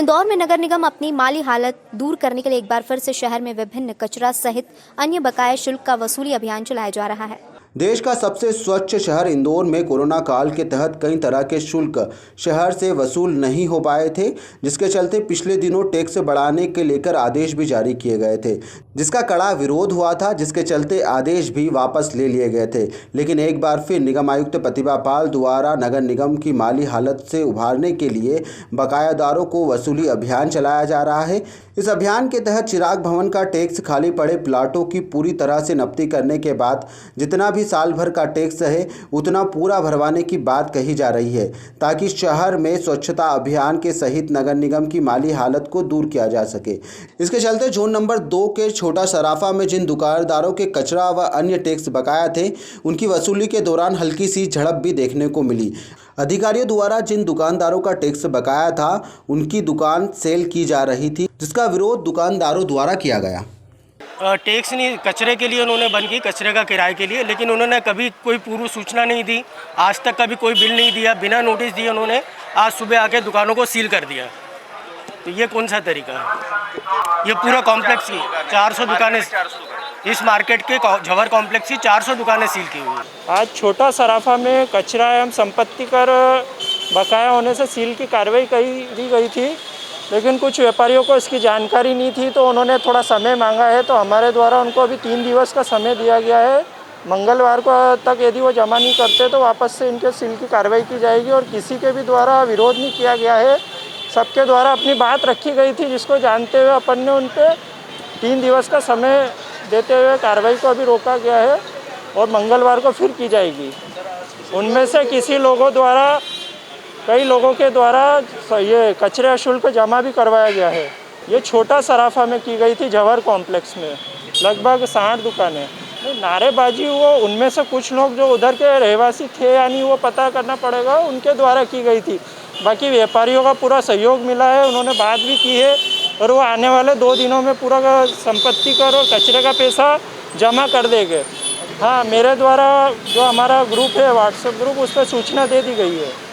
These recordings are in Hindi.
इंदौर में नगर निगम अपनी माली हालत दूर करने के लिए एक बार फिर से शहर में विभिन्न कचरा सहित अन्य बकाया शुल्क का वसूली अभियान चलाया जा रहा है। देश का सबसे स्वच्छ शहर इंदौर में कोरोना काल के तहत कई तरह के शुल्क शहर से वसूल नहीं हो पाए थे, जिसके चलते पिछले दिनों टैक्स बढ़ाने के लेकर आदेश भी जारी किए गए थे, जिसका कड़ा विरोध हुआ था, जिसके चलते आदेश भी वापस ले लिए गए थे। लेकिन एक बार फिर निगम आयुक्त प्रतिभा पाल द्वारा नगर निगम की माली हालत से उभारने के लिए बकायादारों को वसूली अभियान चलाया जा रहा है। इस अभियान के तहत चिराग भवन का टैक्स खाली पड़े प्लाटों की पूरी तरह से नब्ती करने के बाद जितना भी साल भर का टैक्स है उतना पूरा भरवाने की बात कही जा रही है, ताकि शहर में स्वच्छता अभियान के सहित नगर निगम की माली हालत को दूर किया जा सके। इसके चलते जोन नंबर 2 के छोटा सराफा में जिन दुकानदारों के कचरा व अन्य टैक्स बकाया थे, उनकी वसूली के दौरान हल्की सी झड़प भी देखने को मिली। अधिकारियों द्वारा जिन दुकानदारों का टैक्स बकाया था, उनकी दुकान सेल की जा रही थी, जिसका विरोध दुकानदारों द्वारा किया गया। टैक्स नहीं, कचरे के लिए उन्होंने बंद की, कचरे का किराए के लिए, लेकिन उन्होंने कभी कोई पूर्व सूचना नहीं दी। आज तक कभी कोई बिल नहीं दिया, बिना नोटिस दिए उन्होंने आज सुबह आके दुकानों को सील कर दिया। तो ये कौन सा तरीका है? ये पूरा कॉम्प्लेक्स की 400 दुकानें, इस मार्केट के जवर कॉम्प्लेक्स की 400 दुकानें सील की हुई। आज छोटा सराफा में कचरा एवं संपत्ति कर बकाया होने से सील की कार्रवाई की गई थी, लेकिन कुछ व्यापारियों को इसकी जानकारी नहीं थी, तो उन्होंने थोड़ा समय मांगा है। तो हमारे द्वारा उनको अभी 3 दिवस का समय दिया गया है। मंगलवार को तक यदि वो जमा नहीं करते तो वापस से इनके सील की कार्रवाई की जाएगी। और किसी के भी द्वारा विरोध नहीं किया गया है, सबके द्वारा अपनी बात रखी गई थी, जिसको जानते हुए अपन ने उन पर 3 दिवस का समय देते हुए कार्रवाई को अभी रोका गया है और मंगलवार को फिर की जाएगी। उनमें से कई लोगों के द्वारा ये कचरे शुल्क जमा भी करवाया गया है। ये छोटा सराफा में की गई थी, जवर कॉम्प्लेक्स में लगभग 60 दुकानें। नारेबाजी वो उनमें से कुछ लोग जो उधर के रहवासी थे या नहीं, वो पता करना पड़ेगा, उनके द्वारा की गई थी। बाकी व्यापारियों का पूरा सहयोग मिला है, उन्होंने बात भी की है और वो आने वाले 2 दिनों में पूरा संपत्ति कर और कचरे का पैसा जमा कर देंगे। हाँ, मेरे द्वारा जो हमारा ग्रुप है, व्हाट्सएप ग्रुप, उस पर सूचना दे दी गई है।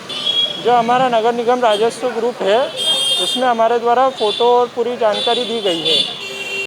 जो हमारा नगर निगम राजस्व ग्रुप है, उसमें हमारे द्वारा फ़ोटो और पूरी जानकारी दी गई है।